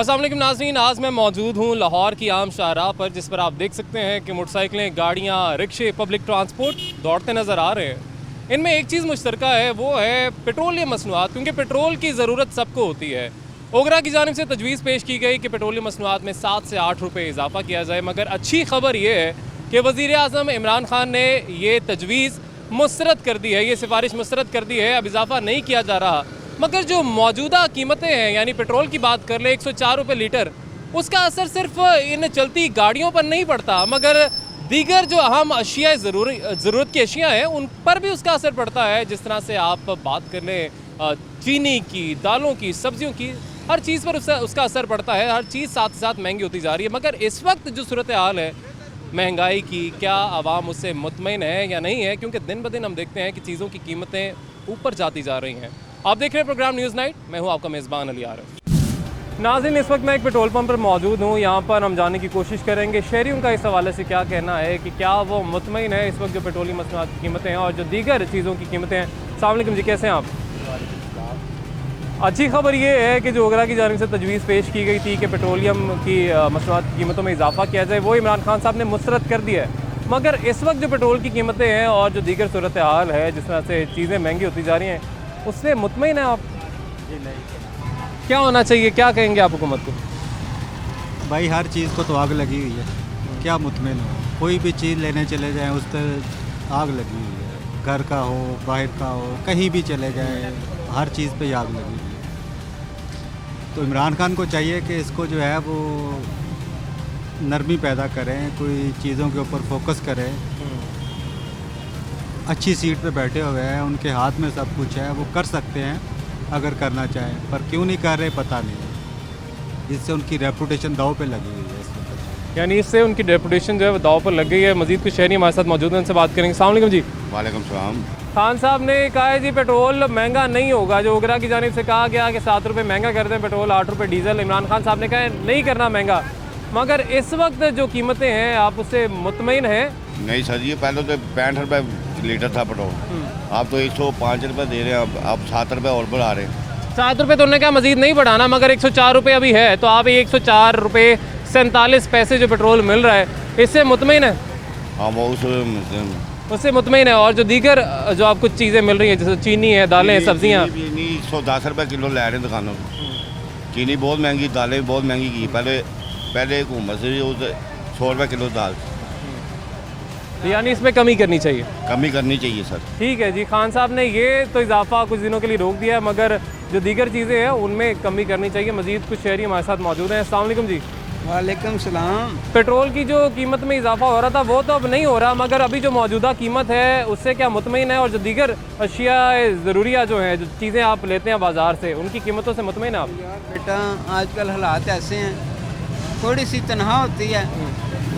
अस्सलाम वालेकुम नाज़रीन, आज मैं मौजूद हूँ लाहौर की आम शाहराह पर, जिस पर आप देख सकते हैं कि मोटरसाइकिलें, गाड़ियाँ, रिक्शे, पब्लिक ट्रांसपोर्ट दौड़ते नज़र आ रहे हैं। इनमें एक चीज़ मुश्तरका है, वो है पेट्रोलियम मसनूआत, क्योंकि पेट्रोल की ज़रूरत सबको होती है। ओगरा की जानिब से तजवीज़ पेश की गई कि पेट्रोलियम मसनूआत में 7 से 8 रुपये इजाफा किया जाए, मगर अच्छी खबर ये है कि वज़ीर आज़म इमरान खान ने ये तजवीज़ मुस्तरद कर दी है, ये सिफारिश मुस्तरद कर दी है, अब इजाफा नहीं किया जा रहा। मगर जो मौजूदा कीमतें हैं, यानी पेट्रोल की बात कर ले 104 रुपये लीटर, उसका असर सिर्फ इन चलती गाड़ियों पर नहीं पड़ता, मगर दीगर जो अहम अशिया ज़रूरत की अशिया हैं उन पर भी उसका असर पड़ता है। जिस तरह से आप बात कर लें चीनी की, दालों की, सब्जियों की, हर चीज़ पर उसका असर पड़ता है। हर चीज़ साथ साथ महंगी होती जा रही है। मगर इस वक्त जो सूरत हाल है महंगाई की, क्या आवाम उससे मुतमईन है या नहीं है? क्योंकि दिन ब दिन हम देखते हैं कि चीज़ों की कीमतें ऊपर जाती जा रही हैं। आप देख रहे हैं प्रोग्राम न्यूज़ नाइट, मैं हूं आपका मेज़बान अली आरिफ। नाज़रीन, इस वक्त मैं एक पेट्रोल पंप पर मौजूद हूं। यहां पर हम जानने की कोशिश करेंगे शहरियों का इस हवाले से क्या कहना है कि क्या वो मुतमईन है इस वक्त जो पेट्रोलियम मसनूआत की कीमतें हैं और जो दीगर चीज़ों की कीमतें हैं। अस्सलाम वालेकुम जी, कैसे हैं आप? अच्छी खबर ये है कि जो ओगरा की जानिब से तजवीज़ पेश की गई थी कि पेट्रोलियम की मसनूआत की कीमतों में इजाफा किया जाए, वो इमरान खान साहब ने मुस्तरद कर दिया है। मगर इस वक्त जो पेट्रोल की कीमतें हैं और जो दीगर सूरत हाल है, जिस तरह से चीज़ें महंगी होती जा रही हैं, उससे मुतमईन है आप? जी नहीं। क्या होना चाहिए, क्या कहेंगे आप हुकूमत को? भाई हर चीज़ को तो आग लगी हुई है, क्या मुतमिन हो? कोई भी चीज़ लेने चले जाएं उस पर आग लगी हुई है, घर का हो, बाहर का हो, कहीं भी चले जाएं हर चीज़ पे आग लगी हुई है। तो इमरान खान को चाहिए कि इसको जो है वो नरमी पैदा करें, कोई चीज़ों के ऊपर फोकस करें। अच्छी सीट पे बैठे हुए हैं, उनके हाथ में सब कुछ है, वो कर सकते हैं अगर करना चाहें, पर क्यों नहीं कर रहे पता नहीं, जिससे उनकी रेपुटेशन दाव पे लगी हुई है इस वक्त। यानी इससे उनकी रेपुटेशन जो है वो दाव पर लग गई है। मजीद कुछ शहरी हमारे साथ मौजूद हैं, उनसे बात करेंगे। अस्सलाम वालेकुम जी। वालेकुम सलाम। खान साहब ने कहा है जी पेट्रोल महंगा नहीं होगा। जो ओगरा की जानिब से कहा गया कि 7 रुपये महंगा कर दें पेट्रोल, 8 रुपये डीजल, इमरान खान साहब ने कहा है नहीं करना महंगा। मगर इस वक्त जो कीमतें हैं, आप उससे मुतमईन हैं? नहीं सर जी, पहले तो 65 रुपये लीटर था पेट्रोल, आप तो 105 रुपये दे रहे हैं, अब 7 रुपये और बढ़ा रहे हैं। 7 रुपये तो उन्होंने कहा मजीद नहीं बढ़ाना, मगर 104 रुपये अभी है, तो आप 104 रुपये 47 पैसे जो पेट्रोल मिल रहा है, इससे मुतमईन है? हाँ, वो उससे मुतमईन है। और जो दीगर जो आप कुछ चीज़ें मिल रही हैं, जैसे चीनी है, दालें हैं, सब्जियाँ, चीनी 110 रुपये किलो ले रहे हैं दुकानों में। चीनी बहुत महंगी, दालें बहुत महंगी की। पहले हुकूमत से 100 रुपये किलो दाल। यानी इसमें कमी करनी चाहिए? कमी करनी चाहिए सर। ठीक है जी। खान साहब ने ये तो इजाफा कुछ दिनों के लिए रोक दिया है, मगर जो दीगर चीज़ें हैं उनमें कमी करनी चाहिए। मजीद कुछ शहरी हमारे साथ मौजूद हैं। अस्सलाम वालेकुम जी। वालेकुम सलाम। पेट्रोल की जो कीमत में इजाफा हो रहा था वो तो अब नहीं हो रहा, मगर अभी जो मौजूदा कीमत है उससे क्या मुतमईन है? और जो दीगर अशिया ज़रूरिया जो हैं, जो चीज़ें आप लेते हैं बाज़ार से, उनकी कीमतों से मुतमईन है आप? बेटा आजकल हालात ऐसे हैं, थोड़ी सी तनख्वाह होती है,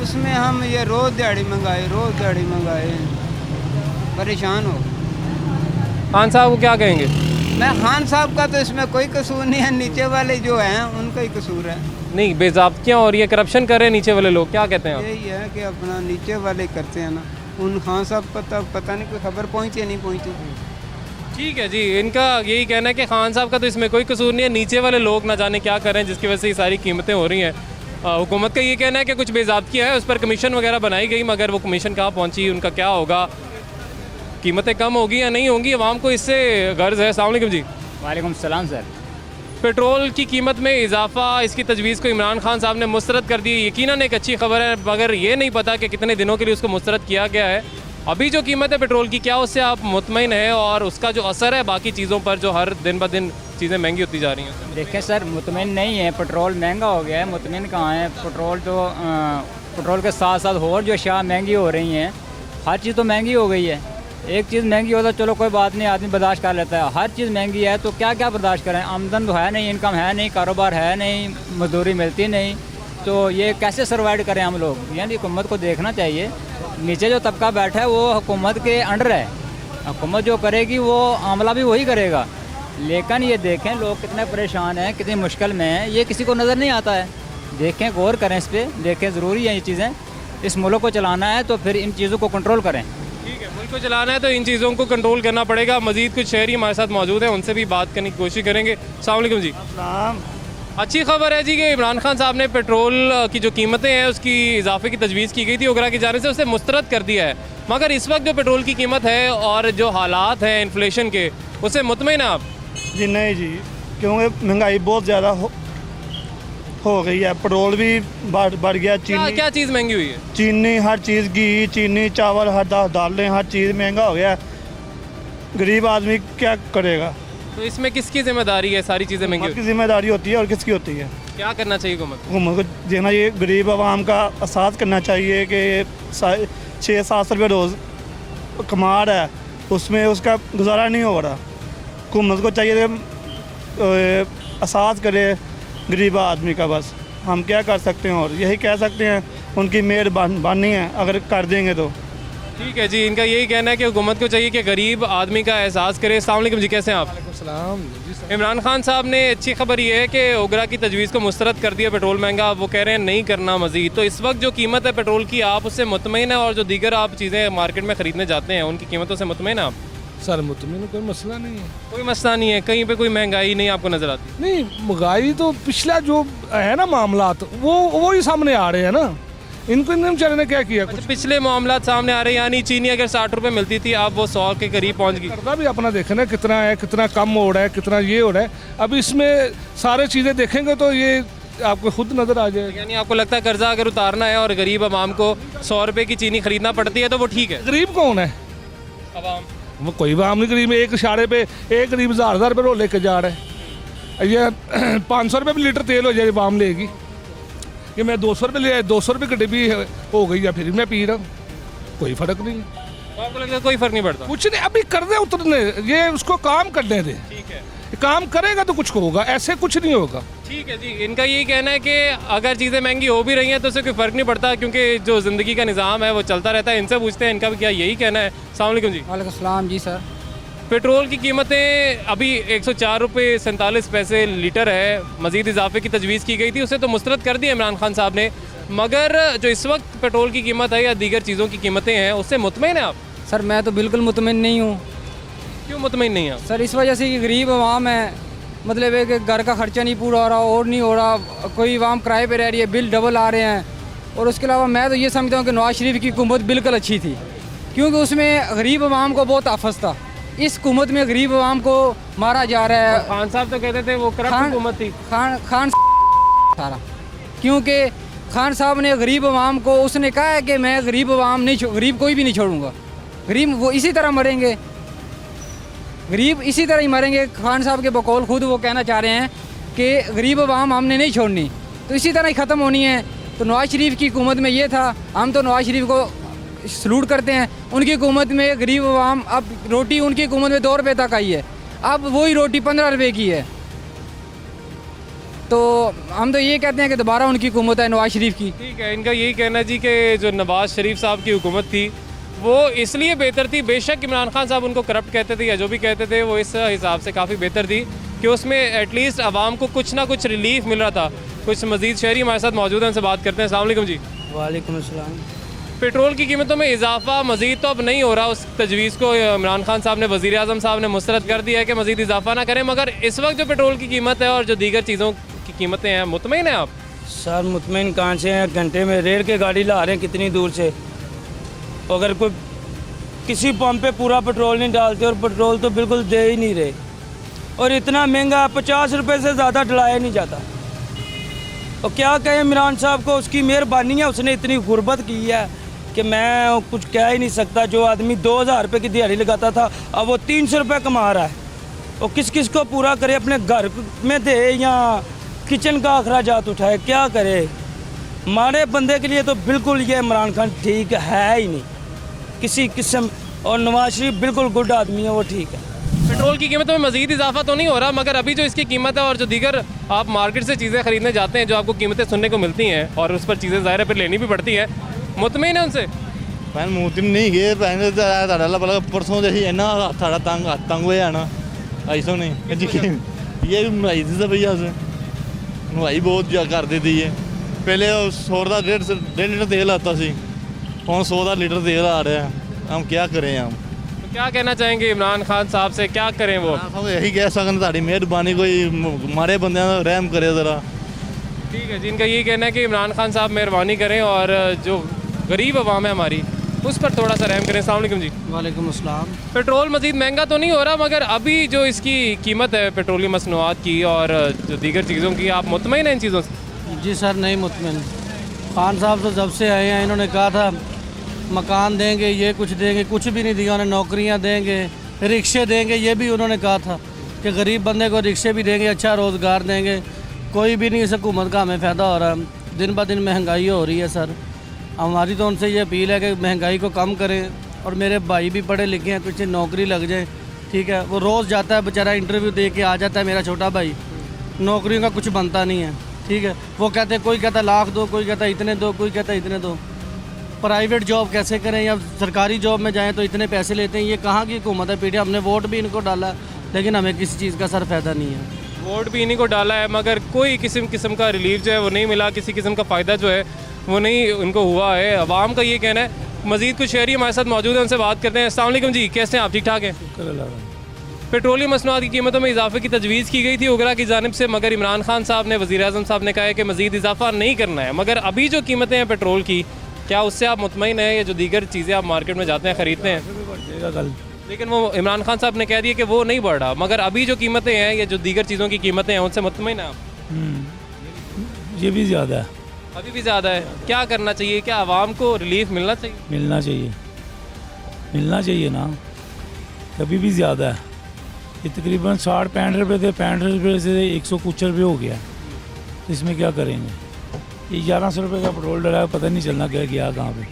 उसमें हम ये रोज़ दिहाड़ी मंगाए परेशान हो। खान साहब को क्या कहेंगे? मैं खान साहब का तो इसमें कोई कसूर नहीं है, नीचे वाले जो हैं उनका ही कसूर है। नहीं, बेज़ाब्तियाँ और ये करप्शन कर रहे हैं नीचे वाले लोग, क्या कहते हैं आप? यही है कि अपना नीचे वाले करते हैं ना, उन खान साहब का तो पता नहीं कोई खबर पहुँची या नहीं पहुँची। ठीक है जी, इनका यही कहना है कि खान साहब का तो इसमें कोई कसूर नहीं है, नीचे वाले लोग ना जाने क्या कर रहे हैं जिसकी वजह से ये सारी कीमतें हो रही हैं। हुकूमत का ये कहना है कि कुछ बेज़ाब्तियाँ है, उस पर कमीशन वगैरह बनाई गई, मगर वो कमीशन कहाँ पहुँची, उनका क्या होगा, कीमतें कम होगी या नहीं होंगी, अवाम को इससे गर्ज है। अस्सलाम वालेकुम जी। वालेकुम सलाम सर। पेट्रोल की कीमत में इजाफा, इसकी तजवीज़ को इमरान खान साहब ने मुस्तरद कर दी। यकीनन एक अच्छी खबर है, मगर ये नहीं पता कि कितने दिनों के लिए उसको मुस्तरद किया गया है। अभी जो कीमत है पेट्रोल की, क्या उससे आप मुतमईन है? और उसका जो असर है बाकी चीज़ों पर, जो हर दिन ब दिन चीज़ें महंगी होती जा रही हैं? देखें सर, मुतमिन नहीं है, पेट्रोल महंगा हो गया है, मुतमिन कहाँ है? पेट्रोल के साथ साथ और जो अशिया महंगी हो रही हैं, हर चीज़ तो महंगी हो गई है। एक चीज़ महंगी हो तो चलो कोई बात नहीं, आदमी बर्दाश्त कर लेता है, हर चीज़ महंगी है तो क्या क्या बर्दाश्त करें? आमदन तो है नहीं, इनकम है नहीं, कारोबार है नहीं, मजदूरी मिलती नहीं, तो ये कैसे सर्वाइव करें हम लोग? यानी हुकूमत को देखना चाहिए, नीचे जो तबका बैठा है वो हुकूमत के अंडर है, हुकूमत जो करेगी वो आमला भी वही करेगा। लेकिन ये देखें लोग कितने परेशान हैं, कितनी मुश्किल में हैं, ये किसी को नज़र नहीं आता है। देखें, गौर करें इस पर, देखें, ज़रूरी है ये चीज़ें, इस मुल्क को चलाना है तो फिर इन चीज़ों को कंट्रोल करें। ठीक है, मुल्क को चलाना है तो इन चीज़ों को कंट्रोल करना पड़ेगा। मजीद कुछ शहरी हमारे साथ मौजूद हैं, उनसे भी बात करने की कोशिश करेंगे। अस्सलाम वालेकुम जी। अच्छी खबर है जी कि इमरान खान साहब ने पेट्रोल की जो कीमतें हैं उसकी इजाफे की तजवीज़ की गई थी ओगरा की जानिब से, उसे मुस्तरद कर दिया है। मगर इस वक्त जो पेट्रोल की कीमत है और जो हालात हैं इन्फ्लेशन के, उससे मुतमईन हैं आप? जी नहीं जी, क्योंकि महंगाई बहुत ज़्यादा हो गई है। पेट्रोल भी बढ़ गया, क्या क्या चीज़ महंगी हुई है? चीनी, हर चीज़, घी, चीनी, चावल, हर दालें, हर चीज़ महंगा हो गया है। गरीब आदमी क्या करेगा? तो इसमें किसकी जिम्मेदारी है सारी चीज़ें महंगी हुकूमत की हुई? जिम्मेदारी होती है और किसकी होती है? क्या करना चाहिए हुकूमत? हुकूमत को देना, ये गरीब आवाम का एहसास करना चाहिए कि 600-700 रुपये रोज़ कमा रहा है, उसमें उसका गुजारा नहीं हो रहा। हुकूमत को चाहिए कि एहसास करे गरीब आदमी का। बस हम क्या कर सकते हैं और यही कह सकते हैं, उनकी मेहरबानी है अगर कर देंगे तो। ठीक है जी, इनका यही कहना है कि हुकूमत को चाहिए कि गरीब आदमी का एहसास करे। अस्सलाम वालेकुम जी, कैसे हैं आप? इमरान खान साहब ने अच्छी खबर ये है कि ओगरा की तजवीज़ को मुस्तरद कर दिया, पेट्रोल महंगा, वो कह रहे हैं नहीं करना मजीद। तो इस वक्त जो कीमत है पेट्रोल की, आप उससे मुतमईन है? और जो दीगर आप चीज़ें मार्केट में ख़रीदने जाते हैं उनकी कीमतों से मुतमईन है आप? सर मुतमिन कोई मसला नहीं है। कोई मसला नहीं है, कहीं पे कोई महंगाई नहीं आपको नज़र आती? नहीं, महंगाई तो पिछला जो है ना मामलात, वो ही सामने आ रहे हैं ना। इनको इन बेचारे ने क्या किया? अच्छा, पिछले मामला सामने आ रहे हैं, यानी चीनी अगर 60 रुपये मिलती थी, अब वो 100 के करीब पहुंच गई। कर्जा भी अपना देखें ना, कितना है, कितना कम हो रहा है, कितना ये हो रहा है। अब इसमें सारे चीज़ें देखेंगे तो ये आपको खुद नज़र आ जाएगा। यानी आपको लगता है कर्जा अगर उतारना है और गरीब आवाम को 100 रुपये की चीनी खरीदना पड़ती है तो वो ठीक है? गरीब कौन है? आवाम वो कोई आम नहीं गरीब। एक इशारे पे एक गरीब 1000 रुपये रो लेके जा रहा है। ये 500 रुपये भी लीटर तेल हो जाए आवाम लेगी। ये मैं 200 रुपये ले आया, 200 रुपये की डिब्बी हो गई या फिर मैं पी रहा हूँ, कोई फ़र्क नहीं। तो आपको लगता है कोई फ़र्क नहीं पड़ता? कुछ नहीं, अभी कर दे उतरने, ये उसको काम करने दे। ठीक है, काम करेगा तो कुछ होगा, ऐसे कुछ नहीं होगा। ठीक है जी। इनका यही कहना है कि अगर चीज़ें महंगी हो भी रही हैं तो उससे कोई फ़र्क नहीं पड़ता, क्योंकि जो ज़िंदगी का निज़ाम है वो चलता रहता है। इनसे पूछते हैं इनका भी क्या यही कहना है। अस्सलाम वालेकुम जी। वालेकुम सलाम जी सर। पेट्रोल की कीमतें अभी 104 रुपये 47 पैसे लीटर है, मज़ीद इजाफे की तजवीज़ की गई थी, उसे तो मुस्तरद कर दिया इमरान खान साहब ने। मगर जो इस वक्त पेट्रोल की कीमत है या दीगर चीज़ों की कीमतें हैं, उससे मुतमईन है आप? सर मैं तो बिल्कुल मुतमिन नहीं हूँ। क्यों मुतमईन नहीं है आप? सर इस वजह से कि गरीब आवाम है, मतलब है कि घर का खर्चा नहीं पूरा हो रहा और नहीं हो रहा, कोई आवाम किराए पे रह रही है, बिल डबल आ रहे हैं। और उसके अलावा मैं तो ये समझता हूँ कि नवाज शरीफ की हुकूमत बिल्कुल अच्छी थी, क्योंकि उसमें गरीब आवाम को बहुत आफत था। इस हुकूमत में गरीब आवाम को मारा जा रहा है। खान साहब तो कहते थे वो करप्ट हुकूमत थी। खान सारा, क्योंकि खान साहब ने गरीब आवाम को, उसने कहा है कि मैं गरीब आवाम नहीं, गरीब कोई भी नहीं छोड़ूंगा। गरीब वो इसी तरह मरेंगे, गरीब इसी तरह ही मरेंगे। खान साहब के बकौल खुद वो कहना चाह रहे हैं कि गरीब आवाम हमने नहीं छोड़नी, तो इसी तरह ही ख़त्म होनी है। तो नवाज शरीफ की हुकूमत में ये था, हम तो नवाज शरीफ को सलूट करते हैं। उनकी हुकूमत में गरीब आवाम, अब रोटी उनकी हुकूमत में 2 रुपये तक आई है, अब वही रोटी 15 रुपये की है। तो हम तो ये कहते हैं कि दोबारा उनकी हुकूमत है नवाज शरीफ की। ठीक है, इनका यही कहना जी कि जो नवाज शरीफ साहब की हुकूमत थी वो इसलिए बेहतर थी, बेशक इमरान खान साहब उनको करप्ट कहते थे या जो भी कहते थे, वो इस हिसाब से काफ़ी बेहतर थी कि उसमें एटलीस्ट आवाम को कुछ ना कुछ रिलीफ मिल रहा था। कुछ मज़ीद शहरी हमारे साथ मौजूद हैं, उनसे बात करते हैं। अस्सलाम वालेकुम जी। वालेकुम अस्सलाम। पेट्रोल की कीमतों में इजाफा मज़ीद तो अब नहीं हो रहा, उस तजवीज़ को इमरान खान साहब ने, वज़ीर आज़म साहब ने मुस्तरद कर दिया है कि मज़ीद इजाफा ना करें। मगर इस वक्त जो पेट्रोल की कीमत है और जो दीगर चीज़ों की कीमतें हैं, मुतमईन है आप? सर मुतमिन कहाँ से हैं? घंटे में रेल के गाड़ी ला रहे हैं कितनी दूर से। अगर कोई किसी पंप पे पूरा पेट्रोल नहीं डालते, और पेट्रोल तो बिल्कुल दे ही नहीं रहे, और इतना महंगा 50 रुपये से ज़्यादा डलाया नहीं जाता। और क्या कहें इमरान साहब को, उसकी मेहरबानी है, उसने इतनी गुर्बत की है कि मैं कुछ कह ही नहीं सकता। जो आदमी 2000 रुपये की दिहाड़ी लगाता था, अब वो 300 रुपये कमा रहा है। और किस किस को पूरा करे, अपने घर में दे या किचन का अखराजात उठाए, क्या करे? हमारे बंदे के लिए तो बिल्कुल ये इमरान खान ठीक है ही नहीं किसी किस्म। और नवाज शरीफ बिल्कुल गुड आदमी है, वो ठीक है। पेट्रोल की कीमतों में मज़ीद इजाफा तो नहीं हो रहा, मगर अभी जो इसकी कीमत है और जो दीगर आप मार्केट से चीज़ें खरीदने जाते हैं, जो आपको कीमतें सुनने को मिलती हैं और उस पर चीज़ें ज़ाहिर है फिर लेनी भी पड़ती है, मुतमईन है उनसे? भैन मुतमिन नहीं गए भैन पहले परसों जैसे है ना, साढ़ा तंग हुआ ना, ऐसा नहीं ये महंगाई थी भैया से, महंगाई बहुत कर दी थी है। पहले 100 का 1.5 लीटर तेल आता सी, हम 100 का लीटर तेल आ रहा है, हम क्या करें हम? क्या कहना चाहेंगे इमरान खान साहब से, क्या करें वो? हम यही कह सकते ताड़ी मेहरबानी कोई मारे बंदे रहम करे ज़रा। ठीक है जी, इनका यही कहना है कि इमरान खान साहब मेहरबानी करें और जो गरीब आवाम है हमारी उस पर थोड़ा सा रहम करें। अस्सलाम वालेकुम जी। वालेकुम अस्सलाम। पेट्रोल मज़ीद महंगा तो नहीं हो रहा, मगर अभी जो इसकी कीमत है पेट्रोलियम मसनूआत की और जो दीगर चीज़ों की, आप मुतमईन हैं इन चीज़ों से? जी सर, नहीं मुतमिन। खान साहब तो जब से आए हैं इन्होंने कहा था मकान देंगे, ये कुछ देंगे, कुछ भी नहीं दिया उन्होंने। नौकरियां देंगे, रिक्शे देंगे, ये भी उन्होंने कहा था कि गरीब बंदे को रिक्शे भी देंगे, अच्छा रोज़गार देंगे। कोई भी नहीं, इस हुकूमत का हमें फ़ायदा हो रहा है। दिन ब दिन महंगाई हो रही है सर। हमारी तो उनसे ये अपील है कि महंगाई को कम करें और मेरे भाई भी पढ़े लिखे हैं, कुछ नौकरी लग जाए। ठीक है, वो रोज़ जाता है बेचारा, इंटरव्यू दे के आ जाता है मेरा छोटा भाई, नौकरियों का कुछ बनता नहीं है। ठीक है, वो कहते कोई कहता लाख दो, कोई कहता इतने दो, कोई कहता इतने दो। प्राइवेट जॉब कैसे करें या सरकारी जॉब में जाएं तो इतने पैसे लेते हैं। ये कहाँ की हुकूमत है पीढ़ी? हमने वोट भी इनको डाला लेकिन हमें किसी चीज़ का सर फ़ायदा नहीं है। वोट भी इन्हीं को डाला है मगर कोई किस्म का रिलीफ जो है वो नहीं मिला, किसी किस्म का फ़ायदा जो है वो नहीं उनको हुआ है। अवाम का ये कहना है। मज़ीद कुछ शहरी हमारे साथ मौजूद हैं, उनसे बात करते हैं। अस्सलाम वालेकुम जी, कैसे हैं आप? ठीक ठाक हैं? पेट्रोलियम मसनूआत की कीमतों में इजाफे की तजवीज़ की गई थी उगरा की जानिब से, मगर इमरान खान साहब ने, वज़ीर आज़म साहब ने कहा है कि मज़ीद इजाफा नहीं करना है। मगर अभी जो कीमतें हैं पेट्रोल की, क्या उससे आप मुतमईन हैं? या जो दीगर चीज़ें आप मार्केट में जाते हैं ख़रीदते हैं, लेकिन वो इमरान खान साहब ने कह दिया कि वो नहीं बढ़ रहा, मगर अभी जो कीमतें हैं या जो दीगर चीज़ों की कीमतें हैं उनसे मुतमईन हैं आप? ये भी ज़्यादा है, अभी भी ज़्यादा है। क्या करना चाहिए? क्या आवाम को रिलीफ मिलना चाहिए? मिलना चाहिए ना। अभी भी ज़्यादा है, ये तकरीबन 60-65 रुपये थे, 65 रुपये से 100 कुछ रुपये हो गया। तो इसमें क्या करेंगे? ये 1100 रुपये का पेट्रोल डला, पता नहीं चलना क्या गया कहाँ पे।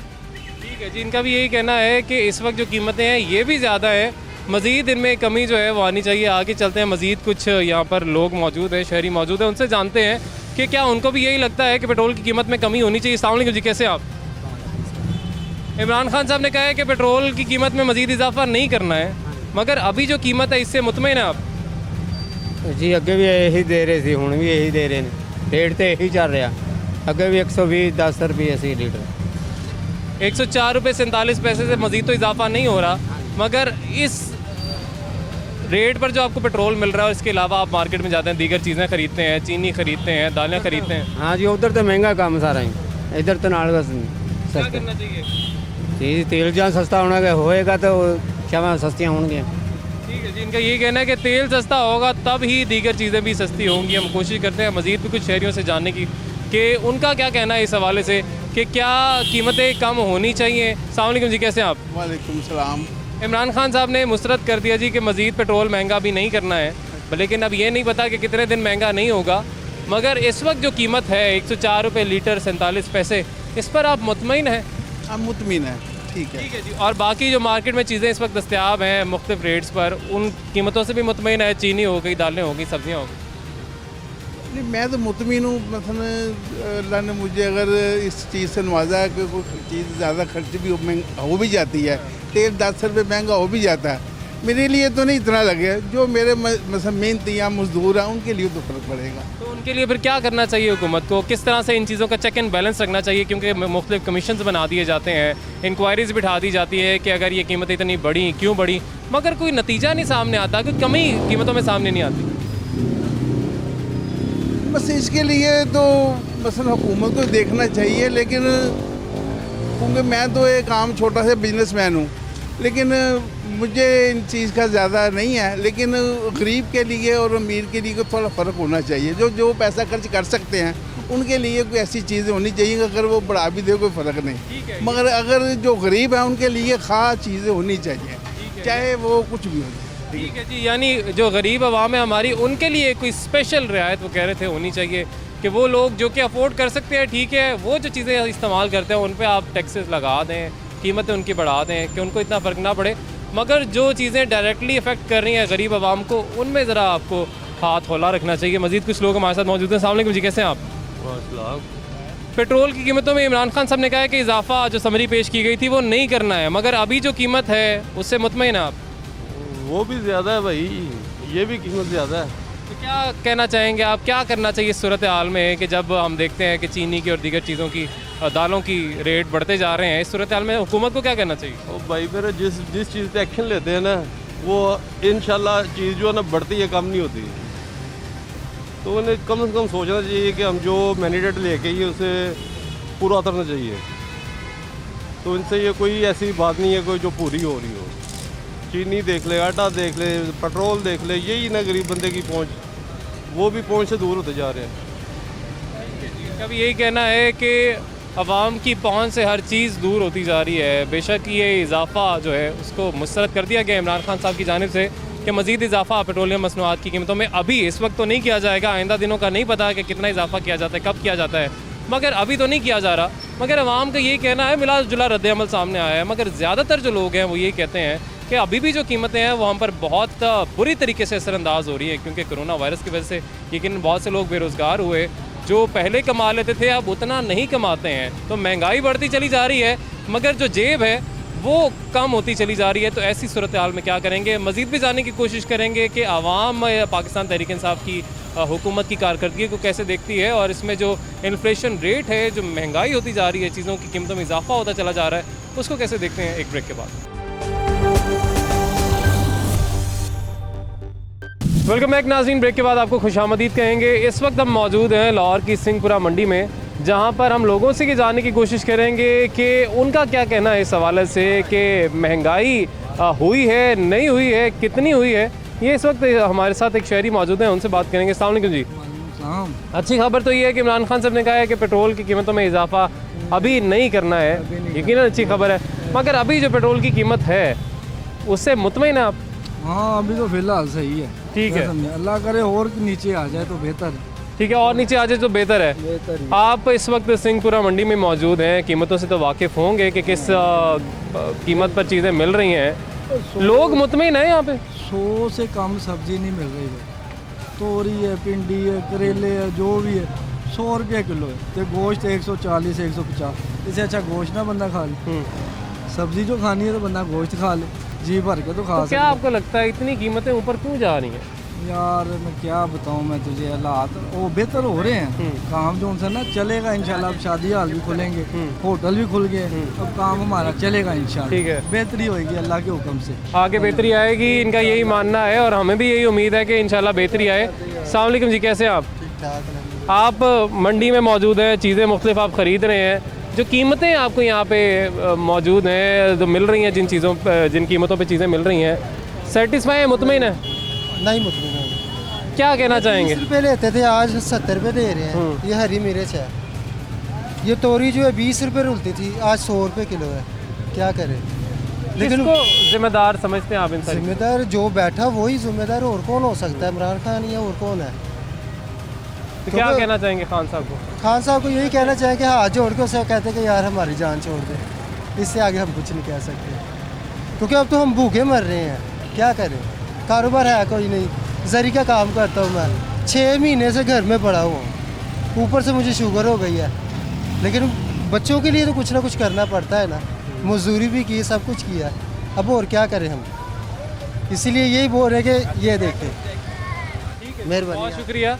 ठीक है जी, इनका भी यही कहना है कि इस वक्त जो कीमतें हैं ये भी ज़्यादा है, मज़ीद इनमें कमी जो है वो आनी चाहिए। आगे चलते हैं, मज़ीद कुछ यहाँ पर लोग मौजूद हैं, शहरी मौजूद हैं, उनसे जानते हैं कि क्या उनको भी यही लगता है कि पेट्रोल की कीमत में कमी होनी चाहिए। अस्सलाम वालेकुम जी, कैसे आप? इमरान खान साहब ने कहा है कि पेट्रोल की कीमत में मज़ीद इजाफा नहीं करना है, मगर अभी जो कीमत है इससे मुतमईन है आप? जी अगे भी यही दे रहे थे, हुण भी यही दे रहे हैं, रेट तो यही चल रहा। अगे भी 120 10 रुपये सी लीटर, 104 रुपये 47 पैसे से मज़ीद तो इजाफा नहीं हो रहा, मगर इस रेट पर जो आपको पेट्रोल मिल रहा है इसके अलावा आप मार्केट में जाते हैं, दीगर चीज़ें खरीदते हैं, चीनी खरीदते हैं, दालें खरीदते हैं। हाँ जी, उधर तो महंगा काम सारा ही, इधर तो नाल बस क्या करना चाहिए? चीज़ तेल जहाँ सस्ता होएगा तो क्या सस्तियाँ होंगी। ठीक है जी, इनका यही कहना है कि तेल सस्ता होगा तब ही दीगर चीज़ें भी सस्ती होंगी। हम कोशिश करते हैं मज़ीद भी कुछ शहरियों से जानने की कि उनका क्या कहना है इस हवाले से कि क्या कीमतें कम होनी चाहिए। अस्सलाम वालेकुम जी, कैसे हैं आप? वालेकुम सलाम। इमरान खान साहब ने मुस्तरद कर दिया जी कि मज़ीद पेट्रोल महंगा भी नहीं करना है, लेकिन अब ये नहीं पता कि कितने दिन महंगा नहीं होगा। मगर इस वक्त जो कीमत है 104 रुपये लीटर 47 पैसे, इस पर आप मुतमईन हैं? हम मुतमिन हैं, ठीक है जी। और बाकी जो मार्केट में चीज़ें इस वक्त दस्तयाब हैं मुख्तलिफ रेट्स पर, उन कीमतों से भी मुतमईन है? चीनी हो गई, दालें हो गई, सब्जियाँ हो गई। नहीं, मैं तो मुतमिन हूँ। मसलन अल्लाह ने मुझे अगर इस चीज़ से नवाजा है कि कोई चीज़ ज़्यादा खर्च भी हो भी जाती है, तेल 10 रुपये महंगा हो भी जाता है, मेरे लिए तो नहीं इतना लगे। जो मेरे मतलब मेहनती या मजदूर हैं उनके लिए तो फ़र्क पड़ेगा। तो उनके लिए फिर क्या करना चाहिए हुकूमत को? किस तरह से इन चीज़ों का चेक एंड बैलेंस रखना चाहिए? क्योंकि मुख्तलिफ कमीशन बना दिए जाते हैं, इंक्वायरीज़ बिठा दी जाती है कि अगर ये कीमतें इतनी बढ़ी, क्यों बढ़ी, मगर कोई नतीजा नहीं सामने आता, कोई कमी कीमतों में सामने नहीं आती। बस इसके लिए तो मसलन हुकूमत को देखना चाहिए, लेकिन क्योंकि मैं तो एक आम छोटा सा बिजनेसमैन हूँ, लेकिन मुझे इन चीज़ का ज़्यादा नहीं है। लेकिन गरीब के लिए और अमीर के लिए थोड़ा फ़र्क होना चाहिए। जो पैसा खर्च कर सकते हैं उनके लिए कोई ऐसी चीज़ें होनी चाहिए, अगर वो बढ़ा भी दे कोई फ़र्क नहीं, मगर अगर जो गरीब है उनके लिए ख़ास चीज़ें होनी चाहिए, चाहे वो कुछ भी हो। ठीक है जी, यानी जो गरीब आवाम है हमारी, उनके लिए कोई स्पेशल रियायत वो कह रहे थे होनी चाहिए कि वो लोग जो कि अफोर्ड कर सकते हैं, ठीक है, वो जो चीज़ें इस्तेमाल करते हैं उन पे आप टैक्सेस लगा दें, कीमतें उनकी बढ़ा दें कि उनको इतना फ़र्क ना पड़े। मगर जो चीज़ें डायरेक्टली इफ़ेक्ट कर रही हैं गरीब आवाम को, उनमें ज़रा आपको हाथ हौला रखना चाहिए। मज़ीद कुछ लोग हमारे साथ मौजूद हैं। अस्सलाम वालेकुम जी, कैसे हैं आप? पेट्रोल की कीमतों में इमरान खान साहब ने कहा है कि इजाफा जो समरी पेश की गई थी वो नहीं करना है, मगर अभी जो कीमत है उससे मुतमईन है आप? वो भी ज़्यादा है भाई, ये भी कीमत ज़्यादा है। तो क्या कहना चाहेंगे आप, क्या करना चाहिए इस सूरत हाल में कि जब हम देखते हैं कि चीनी की और दीगर चीज़ों की दालों की रेट बढ़ते जा रहे हैं, इस सूरत हाल में हुकूमत को क्या करना चाहिए? और भाई मेरे जिस चीज़ पे एक्शन लेते हैं ना, वो इंशाल्लाह चीज़ जो है ना बढ़ती है, कम नहीं होती। तो उन्हें कम से कम सोचना चाहिए कि हम जो मैंडेट लेके ही उसे पूरा उतरना चाहिए। तो इनसे ये कोई ऐसी बात नहीं है कोई जो पूरी हो रही हो। चीनी देख ले, आटा देख ले, पेट्रोल देख ले, यही ना गरीब बंदे की पहुंच, वो भी पहुंच से दूर होते जा रहे हैं। इनका भी यही कहना है कि अवाम की पहुंच से हर चीज़ दूर होती जा रही है। बेशक ये इजाफा जो है उसको मुस्तरद कर दिया गया इमरान खान साहब की जानिब से कि मज़ीद इजाफा पेट्रोलियम मसनूआत की कीमतों में अभी इस वक्त तो नहीं किया जाएगा, आइंदा दिनों का नहीं पता कि कितना इजाफा किया जाता है, कब किया जाता है, मगर अभी तो नहीं किया जा रहा। मगर अवाम का यही कहना है, मिला जुला रद्द-ए-अमल सामने आया है, मगर ज़्यादातर जो लोग हैं वो यही कहते हैं कि अभी भी जो कीमतें हैं वो हम पर बहुत बुरी तरीके से असरअंदाज हो रही हैं, क्योंकि कोरोना वायरस की वजह से यकीन बहुत से लोग बेरोज़गार हुए, जो पहले कमा लेते थे अब उतना नहीं कमाते हैं। तो महंगाई बढ़ती चली जा रही है मगर जो जेब है वो कम होती चली जा रही है। तो ऐसी सूरत हाल में क्या करेंगे, मज़ीद भी जानने की कोशिश करेंगे कि आवाम पाकिस्तान तहरीक इंसाफ की हुकूमत की कारकर्दगी को कैसे देखती है, और इसमें जो इन्फ्लेशन रेट है, जो महंगाई होती जा रही है, चीज़ों की कीमतों में इजाफा होता चला जा रहा है, उसको कैसे देखते हैं एक ब्रेक के बाद। वेलकम बैक नाज़रीन, ब्रेक के बाद आपको खुशामदीद कहेंगे। इस वक्त हम मौजूद हैं लाहौर की सिंहपुरा मंडी में, जहां पर हम लोगों से ये जानने की कोशिश करेंगे कि उनका क्या कहना है इस हवाले से कि महंगाई हुई है, नहीं हुई है, कितनी हुई है। ये इस वक्त हमारे साथ एक शहरी मौजूद हैं, उनसे बात करेंगे। अस्सलाम वालेकुम जी। अच्छी खबर तो ये है कि इमरान खान साहब ने कहा है कि पेट्रोल की कीमतों में इजाफा अभी नहीं करना है, यकीनन अच्छी खबर है, मगर अभी जो पेट्रोल की कीमत है उससे मुतमईन है आप? हाँ, अभी तो फिलहाल सही है। ठीक है, अल्लाह करे और नीचे आ जाए तो बेहतर है। ठीक है, और नीचे आ जाए तो बेहतर है। आप इस वक्त सिंहपुरा मंडी में मौजूद हैं, कीमतों से तो वाकिफ़ होंगे कि किस कीमत पर चीज़ें मिल रही हैं। लोग मुतमईन हैं यहाँ पे? 100 से कम सब्जी नहीं मिल रही है। तोरी है, भिंडी है, करेले है, जो भी है 100 रुपये किलो है। तो गोश्त 140 150, इससे अच्छा गोश्त ना बंदा खा ले। सब्जी जो खानी है तो बंदा गोश्त खा ले, जी भर के तो खा। तो क्या आपको लगता है इतनी कीमतें ऊपर क्यों जा रही हैं? यार मैं क्या बताऊं मैं तुझे, हालात वो बेहतर हो रहे हैं। काम जो उनसे ना चलेगा इंशाल्लाह। अब शादी हाल भी खुलेंगे, होटल भी खुल गए, अब काम हमारा चलेगा इंशाल्लाह। ठीक है, बेहतरी होगी अल्लाह के हुक्म से, आगे बेहतरी आएगी, इनका यही मानना है और हमें भी यही उम्मीद है कि इंशाल्लाह बेहतरी आए। अस्सलाम वालेकुम जी, कैसे हैं आप? आप मंडी में मौजूद हैं, चीज़ें मुख्तलिफ आप ख़रीद रहे हैं, जो कीमतें आपको यहाँ पे मौजूद हैं, जो मिल रही हैं, जिन चीज़ों जिन कीमतों पे चीज़ें मिल रही हैं, सेटिस्फाई है, मुतमईन है? नहीं मुतमईन है। क्या कहना चाहेंगे? 20 रुपये लेते थे, आज 70 रुपये दे रहे हैं। ये हरी मिर्च है, ये तोरी जो है 20 रुपये रुलती थी, आज 100 रुपये किलो है। क्या करें? लेकिन को जिम्मेदार समझते हैं आप? इन जिम्मेदार जो बैठा वही जिम्मेदार, और कौन हो सकता है? इमरान खान या और कौन है? तो क्या कहना चाहेंगे खान साहब को? खान साहब को यही कहना चाहें कि हाथ जोड़ के उसे कहते कि यार हमारी जान छोड़ दे, इससे आगे हम कुछ नहीं कह सकते, क्योंकि अब तो हम भूखे मर रहे हैं। क्या करें? कारोबार है कोई नहीं, जरी का काम करता हूँ मैं, 6 महीने से घर में पड़ा हुआ हूँ, ऊपर से मुझे शुगर हो गई है, लेकिन बच्चों के लिए तो कुछ ना कुछ करना पड़ता है ना। मजदूरी भी की, सब कुछ किया, अब और क्या करें हम? इसीलिए यही बोल रहे कि ये देखें। मेहरबानी, बहुत शुक्रिया।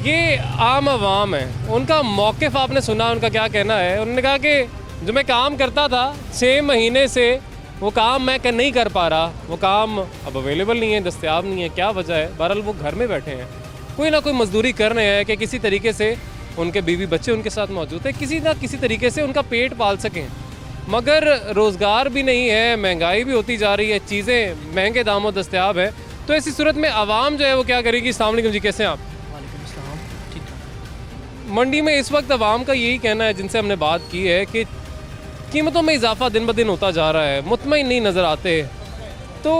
ये आम आवाम है, उनका मौक़िफ़ आपने सुना, उनका क्या कहना है। उन्होंने कहा कि जो मैं काम करता था 6 महीने से, वो काम मैं नहीं कर पा रहा, वो काम अब अवेलेबल नहीं है, दस्तयाब नहीं है। क्या वजह है? बहरहाल वो घर में बैठे हैं, कोई ना कोई मजदूरी कर रहे हैं कि किसी तरीके से उनके बीवी बच्चे उनके साथ मौजूद है, किसी ना किसी तरीके से उनका पेट पाल सकें, मगर रोज़गार भी नहीं है, महंगाई भी होती जा रही है, चीज़ें महंगे दामों दस्तयाब है। तो ऐसी सूरत में आवाम जो है वो क्या करेगी? अस्सलाम वालेकुम जी, कैसे हैं आप? मंडी में इस वक्त आवाम का यही कहना है, जिनसे हमने बात की है, कि कीमतों में इजाफा दिन ब दिन होता जा रहा है, मुतमईन नहीं नज़र आते। तो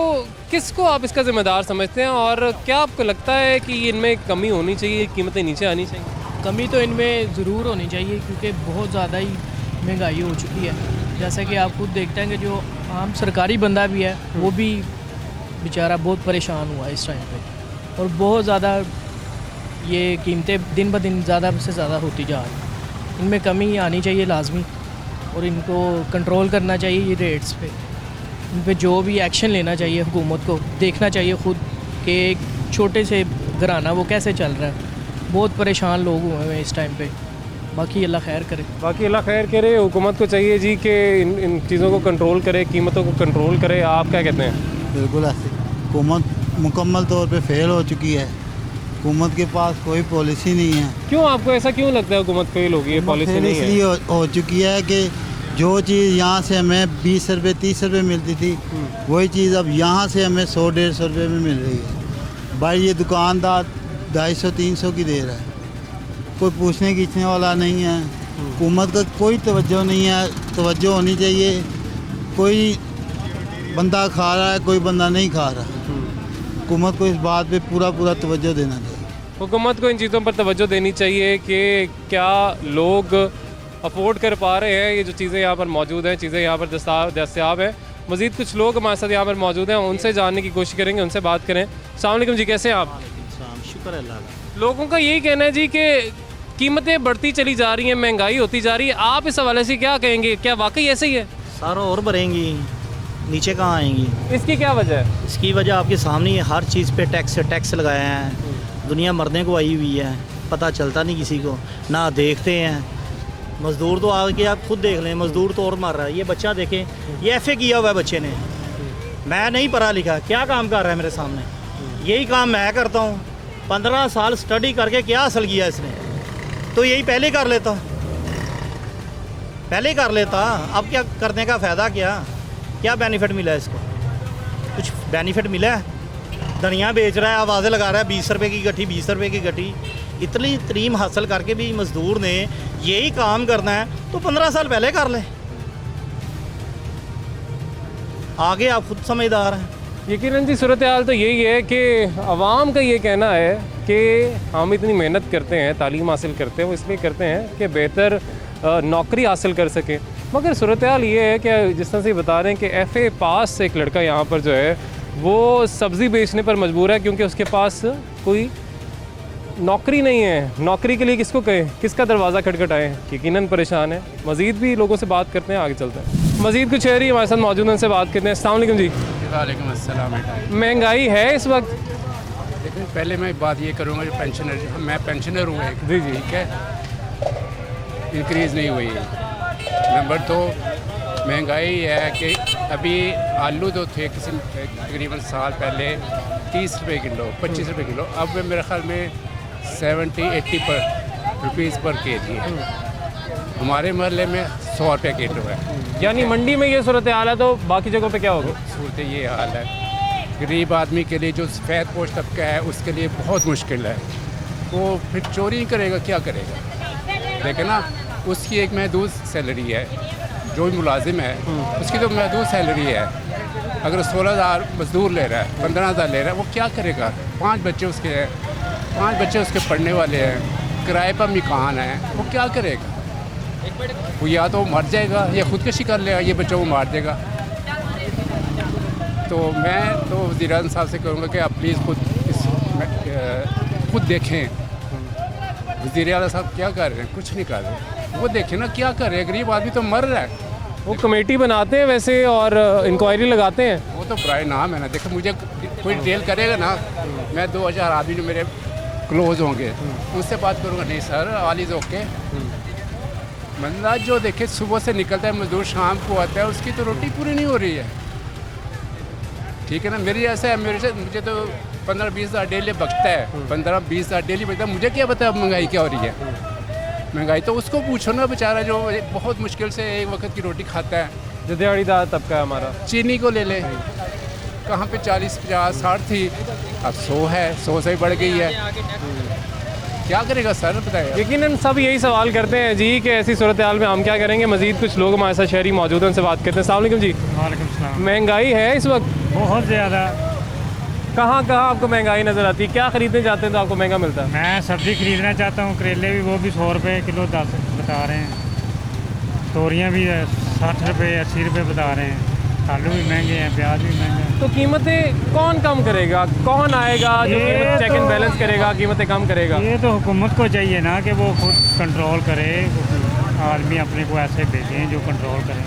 किसको आप इसका ज़िम्मेदार समझते हैं, और क्या आपको लगता है कि इनमें कमी होनी चाहिए, कीमतें नीचे आनी चाहिए? कमी तो इनमें ज़रूर होनी चाहिए, क्योंकि बहुत ज़्यादा ही महंगाई हो चुकी है। जैसा कि आप खुद देखते हैं कि जो आम सरकारी बंदा भी है वो भी बेचारा बहुत परेशान हुआ है इस टाइम पे, और बहुत ज़्यादा ये कीमतें दिन ब दिन ज़्यादा से ज़्यादा होती जा रही हैं। इनमें कमी आनी चाहिए लाजमी, और इनको कंट्रोल करना चाहिए ये रेट्स पे। इन पे जो भी एक्शन लेना चाहिए हुकूमत को देखना चाहिए खुद कि एक छोटे से घराना वो कैसे चल रहा है। बहुत परेशान लोग हुए हैं इस टाइम पे। बाकी अल्लाह खैर करे। बाकी अल्लाह खैर करे। हुकूमत को चाहिए जी कि इन चीज़ों को कंट्रोल करे, कीमतों को कंट्रोल करे। आप क्या कहते हैं? बिल्कुल ऐसे हुकूमत मुकम्मल तौर पे फेल हो चुकी है। हुकूमत के पास कोई पॉलिसी नहीं है। क्यों, आपको ऐसा क्यों लगता है हुकूमत फेल होगी? पॉलिसी नहीं है इसलिए हो चुकी है कि जो चीज़ यहाँ से हमें 20 रुपये 30 रुपये मिलती थी, वही चीज़ अब यहाँ से हमें 100-150 रुपये में मिल रही है। भाई ये दुकानदार 250-300 की दे रहा है, कोई पूछने खींचने वाला नहीं है। हुकूमत का कोई तवज्जो नहीं है। तवज्जो होनी चाहिए। कोई बंदा खा रहा है, कोई बंदा नहीं खा रहा। हुकूमत को इस बात पे पूरा तवज्जो देना चाहिए। हुकूमत को इन चीज़ों पर तवज्जो देनी चाहिए कि क्या लोग अफोर्ड कर पा रहे हैं ये जो चीज़ें यहाँ पर मौजूद हैं, चीज़ें यहाँ पर दस्तयाब हैं। मज़ीद कुछ लोग हमारे साथ यहाँ पर मौजूद हैं, उनसे जानने की कोशिश करेंगे, उनसे बात करें। अस्सलाम वालेकुम जी, कैसे हैं आप? शुक्र अल्लाह। लोगों का यही कहना है जी कि कीमतें बढ़ती चली जा रही हैं, महंगाई होती जा रही है। आप इस हवाले से क्या कहेंगे? क्या वाकई ऐसे ही है? सारा और बढ़ेंगी, नीचे कहाँ आएंगी। इसकी क्या वजह है? इसकी वजह आपके सामने ही है। हर चीज़ पे टैक्स लगाए हैं। दुनिया मरने को आई हुई है, पता चलता नहीं किसी को, ना देखते हैं। मज़दूर तो आगे आप खुद देख लें, मज़दूर तो और मर रहा है। ये बच्चा देखें, ये FA किया हुआ है बच्चे ने। मैं नहीं पढ़ा लिखा, क्या काम कर रहा है मेरे सामने? यही काम मैं करता हूँ। 15 साल स्टडी करके क्या हासिल किया इसने? तो यही पहले कर लेता, पहले कर लेता। अब क्या करने का फ़ायदा? क्या बेनिफिट मिला है इसको? कुछ बेनिफिट मिला है? धनिया बेच रहा है, आवाज़ें लगा रहा है 20 रुपये की गट्ठी, 20 रुपये की गट्ठी। इतनी तरीम हासिल करके भी मज़दूर ने यही काम करना है तो 15 साल पहले कर ले। आगे आप खुद समझदार हैं। यकीनन जी, सूरत हाल तो यही है कि अवाम का ये कहना है कि हम इतनी मेहनत करते हैं, तालीम हासिल करते हैं, वो इसलिए करते हैं कि बेहतर नौकरी हासिल कर सकें। मगर सूरत हाल ये है कि जिस तरह से बता रहे हैं कि FA पास एक लड़का यहाँ पर जो है वो सब्ज़ी बेचने पर मजबूर है क्योंकि उसके पास कोई नौकरी नहीं है। नौकरी के लिए किसको कहें, किसका दरवाज़ा खटखटाएं? यकीनन परेशान है। मज़ीद भी लोगों से बात करते हैं, आगे चलते हैं। मज़ीद कुछ शहरी हमारे साथ मौजूद हैं, उनसे बात करते हैं। अस्सलाम वालेकुम जी। वालेकुम अस्सलाम। महंगाई है इस वक्त? लेकिन पहले मैं बात ये करूँगा, जो पेंशनर, मैं पेंशनर हूँ एक, जी, ठीक है, इंक्रीज़ नहीं हुई है। नंबर 2, महंगाई है कि अभी आलू तो थे किसी तकरीबन साल पहले 30 रुपये किलो, 25 रुपये किलो, अब मेरे ख्याल में 70-80 रुपीज़ पर केजी है। हमारे मोहल्ले में 100 रुपये किलो है। यानी मंडी में ये सूरत हाल है, तो बाकी जगहों पे क्या होगा? सूरत ये हाल है। गरीब आदमी के लिए, जो सफ़ेद पोश तबका है, उसके लिए बहुत मुश्किल है। वो फिर चोरी करेगा, क्या करेगा? लेकिन ना, उसकी एक महदूद सैलरी है। जो भी मुलाजिम है उसकी तो महदूद सैलरी है। अगर 16,000 मजदूर ले रहा है, 15,000 ले रहा है, वो क्या करेगा? 5 बच्चे उसके हैं, 5 बच्चे उसके पढ़ने वाले हैं, किराए पर मकान है, वो क्या करेगा? वो या तो मर जाएगा या खुदकशी कर लेगा, ये बच्चों को मार देगा। तो मैं तो वज़ीर-ए-आज़म साहब से कहूँगा कि आप प्लीज़ खुद देखें। वज़ीर-ए-आज़म साहब क्या कर रहे हैं? कुछ नहीं कर रहे। वो देखें ना क्या कर रहे हैं। गरीब आदमी तो मर रहा है। वो कमेटी बनाते हैं वैसे और इंक्वायरी लगाते हैं। वो तो बड़ा नाम है ना। देखो, मुझे कोई डिटेल करेगा ना, मैं 2000 आदमी जो मेरे क्लोज होंगे उससे बात करूँगा। नहीं सर, ऑल इज़ ओके। बंदा जो देखे सुबह से निकलता है मजदूर, शाम को आता है, उसकी तो रोटी पूरी नहीं हो रही है। ठीक है ना? मेरी ऐसा है, मुझे तो 15-20 हज़ार डेली बचता है, 15-20 हज़ार डेली बचता है। मुझे क्या पता है महंगाई क्या हो रही है? महंगाई तो उसको पूछो ना बेचारा, जो बहुत मुश्किल से एक वक्त की रोटी खाता है। जो दिहाड़ीदार तबका है हमारा। चीनी को ले ले, कहाँ पे 40, 50, 60 थी, अब 100 है, 100 से बढ़ गई है। क्या करेगा सर, बताइए। यकीनन सब यही सवाल करते हैं जी कि ऐसी सूरत हाल में हम क्या करेंगे। मज़ीद कुछ लोग हमारे साथ शहरी मौजूद हैं, उनसे बात करते हैं। अस्सलाम वालेकुम जी। वालेकुम सलाम। महंगाई है इस वक्त? बहुत ज़्यादा। कहाँ कहाँ आपको महंगाई नज़र आती है? क्या खरीदने जाते हैं तो आपको महंगा मिलता है? मैं सब्ज़ी खरीदना चाहता हूँ, करेले भी वो भी 100 रुपये किलो बता रहे हैं। तोरियाँ भी 60 रुपये 80 रुपये बता रहे हैं। आलू भी महंगे हैं, प्याज भी महंगा है। तो कीमतें कौन कम करेगा? कौन आएगा जो कीमत चेक एंड बैलेंस करेगा, कीमतें कम करेगा? ये तो हुकूमत को चाहिए ना कि वो खुद कंट्रोल करे, आदमी अपने को ऐसे भेजें जो कंट्रोल करें।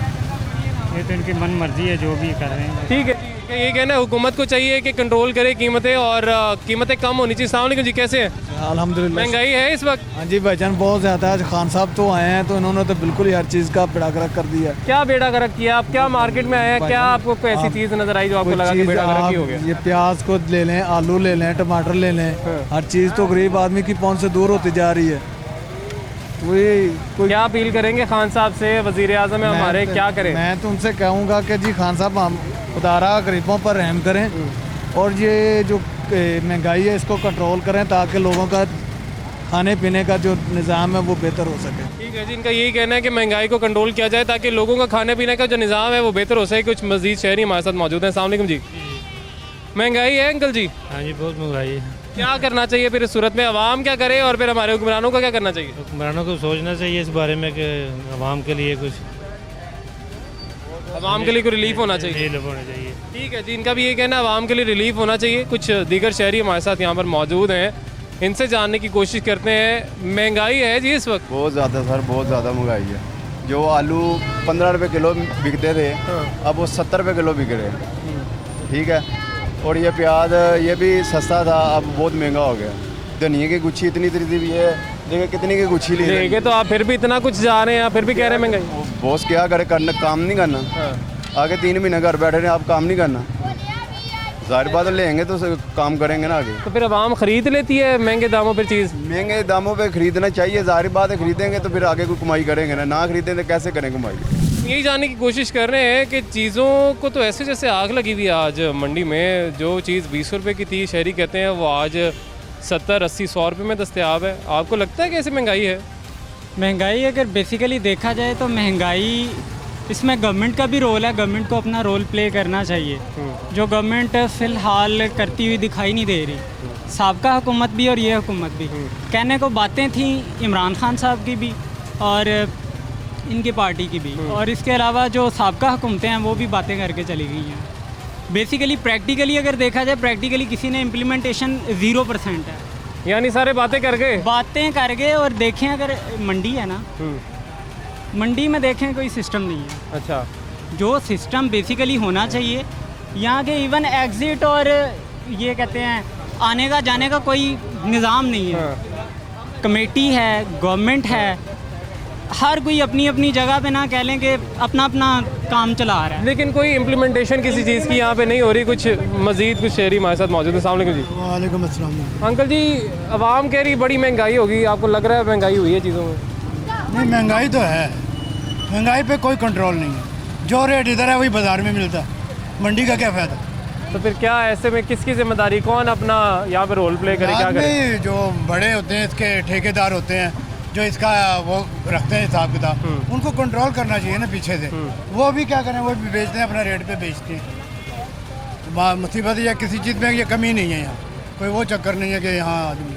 ये तो इनकी मन मर्जी है, जो भी कर रहे हैं। ठीक है। ये कहना है हुकूमत को चाहिए कि कंट्रोल करे कीमतें और कीमतें कम होनी चाहिए। अस्सलाम वालेकुम जी, कैसे हैं? अल्हम्दुलिल्लाह। महंगाई है इस वक्त? हाँ जी भाईजान, बहुत ज़्यादा है। खान साहब तो आए हैं तो इन्होंने तो बिल्कुल ही हर चीज़ का बेड़ा गर्क कर दिया। क्या बेड़ा गर्क किया? आप क्या मार्केट में आए हैं, क्या आपको कोई ऐसी चीज़ नजर आई जो आपको लगा कि बेड़ा गर्क ही हो गया? ये प्याज को ले लें, आलू ले लें, टमाटर ले लें, हर चीज़ तो गरीब आदमी की पहुँच से दूर होती जा रही है। क्या अपील करेंगे खान साहब से, वजीर आज़म है हमारे, क्या करें? मैं तो उनसे कहूँगा कि जी खान साहब हम खुदारा गरीबों पर रहम करें और ये जो महंगाई है इसको कंट्रोल करें ताकि लोगों का खाने पीने का जो निज़ाम है वो बेहतर हो सके। ठीक है जी, इनका यही कहना है कि महंगाई को कंट्रोल किया जाए ताकि लोगों का खाने पीने का जो निज़ाम है वो बेहतर हो सके। कुछ मज़ीद शहरी हमारे साथ मौजूद हैं। अस्सलाम वालेकुम जी। महंगाई है अंकल जी? हाँ जी, बहुत महंगाई है। क्या करना चाहिए फिर इस सूरत में? आवाम क्या करे और फिर हमारे हुक्मरानों को क्या करना चाहिए? हुक्मरानों को सोचना चाहिए इस बारे में कि आवाम के लिए कुछ, आवाम के लिए कोई रिलीफ होना चाहिए। रिलीफ होना चाहिए। ठीक है जी, इनका भी ये कहना है आवाम के लिए रिलीफ होना चाहिए। कुछ दीगर शहरी हमारे साथ यहाँ पर मौजूद हैं, इनसे जानने की कोशिश करते हैं। महंगाई है जी इस वक्त? बहुत ज़्यादा सर, बहुत ज़्यादा महंगाई है। जो आलू 15 रुपये किलो बिकते थे अब वो 70 रुपये किलो बिक रहे हैं। ठीक है, और ये प्याज ये भी सस्ता था, अब बहुत महंगा हो गया। धनिया की गुच्छी इतनी तरीदी भी है, देखिए कितनी की गुच्छी ले रहे हैं। तो आप फिर भी इतना कुछ जा रहे हैं, फिर भी कह रहे हैं महंगाई। बॉस क्या करे, करना काम नहीं करना। आगे 3 महीने घर बैठे रहे, आप काम नहीं करना। ज़ाहिर बात लेंगे तो काम करेंगे ना आगे। तो फिर आवाम खरीद लेती है महंगे दामों पर चीज़? महंगे दामों पे खरीदना चाहिए, ज़ाहिर बात है खरीदेंगे तो फिर आगे कोई कमाई करेंगे ना खरीदें तो कैसे करें कमाई? यही जानने की कोशिश कर रहे हैं कि चीज़ों को तो ऐसे जैसे आग लगी हुई है आज मंडी में। जो चीज़ 20 रुपये की थी, शहरी कहते हैं, वो आज 70, 80, 100 रुपये में दस्तयाब है। आपको लगता है कि ऐसी महंगाई है? महंगाई अगर बेसिकली देखा जाए तो महंगाई, इसमें गवर्नमेंट का भी रोल है। गवर्नमेंट को अपना रोल प्ले करना चाहिए, जो गवर्नमेंट फ़िलहाल करती हुई दिखाई नहीं दे रही। साबका हुकूमत भी और ये हुकूमत भी। कहने को बातें थी इमरान खान साहब की भी और इनकी पार्टी की भी, और इसके अलावा जो साबका हुकूमतें हैं वो भी बातें करके चली गई हैं। बेसिकली प्रैक्टिकली अगर देखा जाए, प्रैक्टिकली किसी ने इम्प्लीमेंटेशन 0% है। यानी सारे बातें कर गए और देखें अगर मंडी है ना, मंडी में देखें कोई सिस्टम नहीं है। अच्छा, जो सिस्टम बेसिकली होना चाहिए यहाँ के, इवन एग्ज़िट और ये कहते हैं आने का जाने का कोई निज़ाम नहीं है। कमेटी है, गवर्नमेंट है, हर कोई अपनी अपनी जगह पे ना कह लें कि अपना अपना काम चला रहा है, लेकिन कोई इम्प्लीमेंटेशन किसी चीज़ की यहाँ पे नहीं हो रही। कुछ मज़ीद कुछ शहरी हमारे साथ मौजूद है। अस्सलाम वालेकुम जी। वालेकुम अस्सलाम। अंकल जी, आवाम कह रही बड़ी महंगाई होगी, आपको लग रहा है महंगाई हुई है चीज़ों में? नहीं, महंगाई तो है, महंगाई पे कोई कंट्रोल नहीं है। जो रेट इधर है वही बाज़ार में मिलता है, मंडी का क्या फ़ायदा? तो फिर क्या ऐसे में किसकी जिम्मेदारी, कौन अपना यहाँ पे रोल प्ले करे, क्या करे? जो बड़े होते हैं, इसके ठेकेदार होते हैं, जो इसका वो रखते हैं हिसाब किताब, उनको कंट्रोल करना चाहिए ना पीछे से। वो भी क्या करें, वो भी बेचते हैं, अपना रेट पे बेचते हैं। मुसीबत या किसी चीज़ में ये कमी नहीं है, यहाँ कोई वो चक्कर नहीं है कि यहाँ आदमी।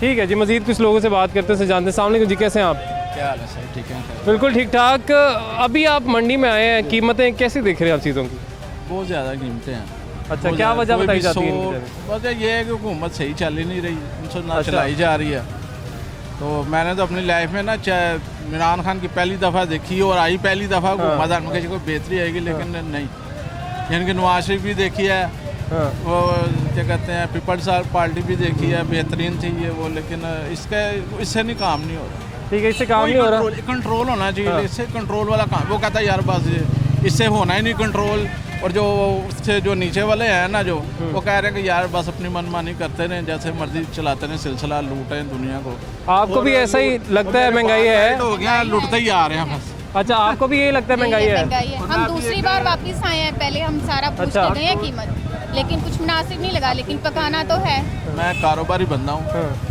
ठीक है जी, मज़ीद कुछ लोगों से बात करते से जानते हैं। अस्सलाम वालेकुम जी, कैसे हैं आप? क्या हाल है सर? ठीक है, बिल्कुल ठीक ठाक। अभी आप मंडी में आए हैं, कीमतें कैसी देख रहे हैं आप चीज़ों की? बहुत ज़्यादा कीमतें हैं। अच्छा, क्या वजह बताई जाती है? वजह ये है कि हुकूमत सही चल ही नहीं रही, उनसे ना चलाई जा रही है। तो मैंने तो अपनी लाइफ में ना इमरान खान की पहली दफ़ा देखी और आई पहली दफ़ा हुकूमत में कोई बेहतरी आएगी, लेकिन नहीं। यानी कि नवाज शरीफ भी देखी है, वो क्या कहते हैं पीपल्स पार्टी भी देखी है, बेहतरीन थी ये वो, लेकिन इससे नहीं काम नहीं हो रहा। ठीक है, इससे काम नहीं हो रहा। कंट्रोल होना चाहिए, इससे कंट्रोल वाला काम। वो कहता है यार बस इससे होना ही नहीं कंट्रोल, और जो उससे जो नीचे वाले हैं ना, जो वो कह रहे हैं कि यार बस अपनी मनमानी करते रहें, जैसे मर्जी चलाते रहें, सिलसिला लूटें दुनिया को। आपको भी ऐसा ही लगता है महंगाई है? हो गया, लूटते ही आ रहे हैं बस। अच्छा, आपको भी यही लगता है महंगाई है? हम दूसरी बार वापस आए हैं, पहले हम सारा पूछ के गए हैं कीमत, लेकिन कुछ मुनासिब नहीं लगा, लेकिन पकाना तो है। मैं कारोबारी बंदा हूँ,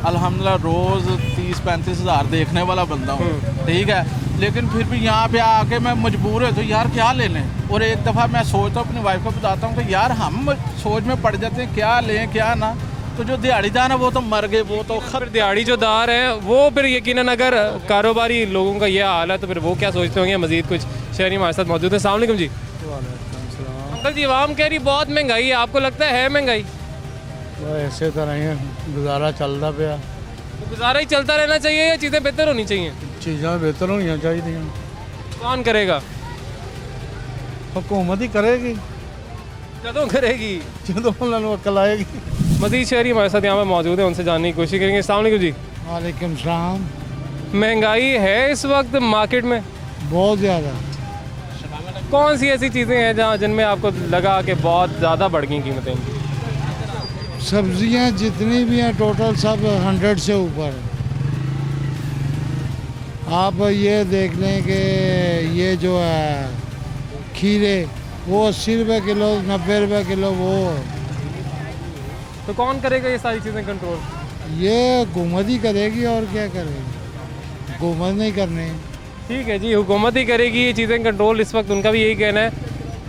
अल्हम्दुलिल्लाह रोज़ 30-35 हज़ार देखने वाला बंदा हूँ, ठीक है, लेकिन फिर भी यहाँ पे आके मैं मजबूर है तो यार क्या ले लें। और एक दफ़ा मैं सोचता हूँ, अपनी वाइफ को बताता हूँ कि यार हम सोच में पड़ जाते हैं क्या लें क्या ना, तो जो दिहाड़ीदार है वो तो मर गए, वो तो फिर दिहाड़ी जो दार हैं वो फिर यकीनन अगर कारोबारी लोगों का ये हाल है तो फिर वो क्या सोचते होंगे। मज़ीद कुछ शहरी हमारे साथ मौजूद है। अस्सलाम वालेकुम जी। अंकल जी, आवाम कह रही बहुत महंगाई है, आपको लगता है महंगाई? ऐसे तो नहीं है, गुजारा चलता पाया। तो गुजारा ही चलता रहना चाहिए या चीज़ें बेहतर होनी चाहिए? चीज़ें बेहतर होनी चाहिए। कौन करेगा? हुकूमत ही करेगी। कदों करेगी? जो कल आएगी। मजीद शहरी हमारे साथ यहाँ पर मौजूद है, उनसे जानने की कोशिश करेंगे। अस्सलाम वालेकुम जी। वालेकुम सलाम। महंगाई है इस वक्त मार्केट में? बहुत ज़्यादा। कौन सी ऐसी चीज़ें हैं जहाँ जिनमें आपको लगा कि बहुत ज़्यादा बढ़ गई कीमतें इनकी? सब्जियां जितनी भी हैं टोटल सब 100 से ऊपर है। आप ये देख लें कि ये जो है खीरे वो 80 रुपये किलो, 90 रुपये किलो वो। तो कौन करेगा ये सारी चीज़ें कंट्रोल? ये हुकूमत ही करेगी और क्या करेगी, हुकूमत नहीं करनी। ठीक है जी, हुकूमत ही करेगी ये चीज़ें कंट्रोल। इस वक्त उनका भी यही कहना है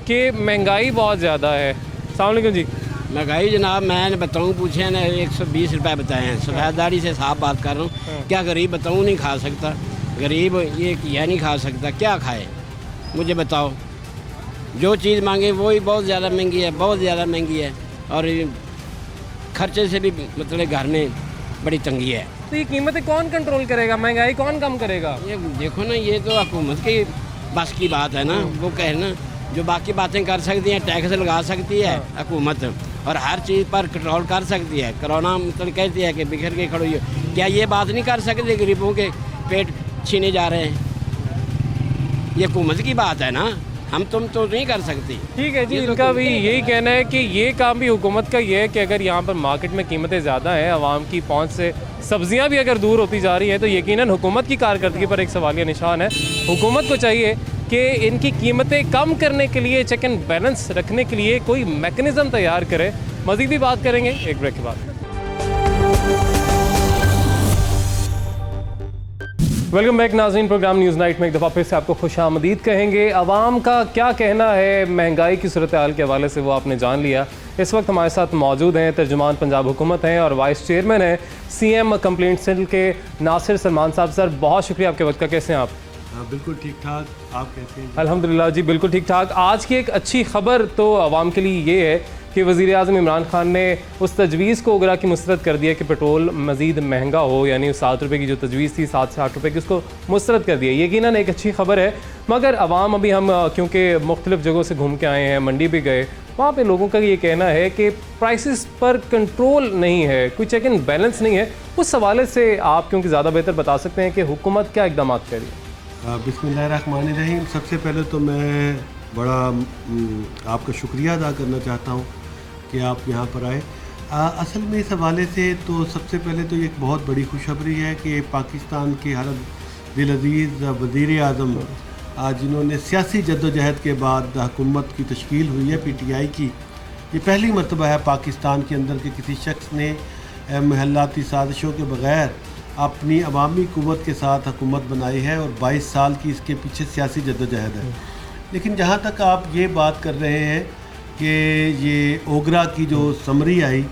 कि महंगाई बहुत ज़्यादा है। अस्सलाम वालेकुम जी। महंगाई जनाब मैं बताऊँ पूछे ना 120 रुपये बताए हैं, सफ़ेदारी से साफ बात कर रहा हूँ। क्या गरीब बताऊँ नहीं खा सकता? गरीब ये किया नहीं खा सकता, क्या खाए मुझे बताओ? जो चीज़ मांगे वही बहुत ज़्यादा महंगी है, बहुत ज़्यादा महंगी है, और खर्चे से भी मतलब घर में बड़ी तंगी है। तो ये कीमतें कौन कंट्रोल करेगा, महंगाई कौन कम करेगा? ये देखो ना, ये तो हुकूमत की बस की बात है ना। वो कहे ना जो बाकी बातें कर सकती हैं, टैक्स लगा सकती है हुकूमत, और हर चीज़ पर कंट्रोल कर सकती है। कोरोना मतलब कहती है कि बिखर के खड़ो, क्या ये बात नहीं कर सकते? गरीबों के पेट छीने जा रहे हैं, ये हुकूमत की बात है ना, हम तुम तो नहीं कर सकते। ठीक है जी, इनका भी यही कहना है कि ये काम भी हुकूमत का ये है कि अगर यहाँ पर मार्केट में कीमतें ज़्यादा हैं, आवाम की पहुँच से सब्जियाँ भी अगर दूर होती जा रही हैं, तो यकीनन हुकूमत की कारकर्दगी पर एक सवालिया निशान है। हुकूमत को चाहिए कि इनकी कीमतें कम करने के लिए, चेक एंड बैलेंस रखने के लिए कोई मैकेनिज़्म तैयार करे। मज़ीद भी बात करेंगे एक ब्रेक के बाद। वेलकम बैक नाज़रीन, प्रोग्राम न्यूज़ नाइट में एक दफ़ा फिर से आपको खुशामदीद कहेंगे। आवाम का क्या कहना है महंगाई की सूरत हाल के हवाले से वो आपने जान लिया। इस वक्त हमारे साथ मौजूद हैं तर्जुमान पंजाब हुकूमत हैं और वाइस चेयरमैन हैं CM कंप्लेंट सेल के नासिर सलमान साहब। सर बहुत शुक्रिया आपके वक्त का, कैसे हैं आप? बिल्कुल ठीक ठाक, आप कैसे हैं? अल्हम्दुलिल्लाह जी बिल्कुल ठीक ठाक। आज की एक अच्छी खबर तो आवाम के लिए ये है कि वज़ीर आज़म इमरान खान ने उस तजवीज़ को उगरा की मुस्तरद कर दिया कि पेट्रोल मज़ीद महंगा हो, यानी 7 रुपये की जो तजवीज़ थी 7 से 8 रुपये की, उसको मुस्तरद कर दिया। यकीनन एक अच्छी खबर है, मगर आवाम अभी हम क्योंकि मुख्तलिफ़ जगहों से घूम के आए हैं, मंडी भी गए, वहाँ पे लोगों का ये कहना है कि प्राइसेस पर कंट्रोल नहीं है, कोई चेक एंड बैलेंस नहीं है। उस हवाले से आप क्योंकि ज़्यादा बेहतर बता सकते हैं कि हुकूमत क्या इक़दाम कर रही है? बिस्मिल्लाहिर्रहमानिर्रहीम। सबसे पहले तो मैं बड़ा आपका शुक्रिया अदा करना चाहता हूँ कि आप यहाँ पर आए। असल में इस हवाले से तो सबसे पहले तो एक बहुत बड़ी खुशखबरी है कि पाकिस्तान के हर दिल अजीज़ वज़ीर आज़म जिन्होंने सियासी जद्दोजहद के बाद हुकूमत की तश्कील हुई है PTI की, ये पहली मरतबा है पाकिस्तान के अंदर के किसी शख्स ने महल्लाती साजिशों के बग़ैर अपनी अवामी क़ुव्वत के साथ हुकूमत बनाई है, और 22 साल की इसके पीछे सियासी जद्दोजहद है। लेकिन जहाँ तक आप ये बात कर रहे हैं कि ये ओगरा की जो समरी आई,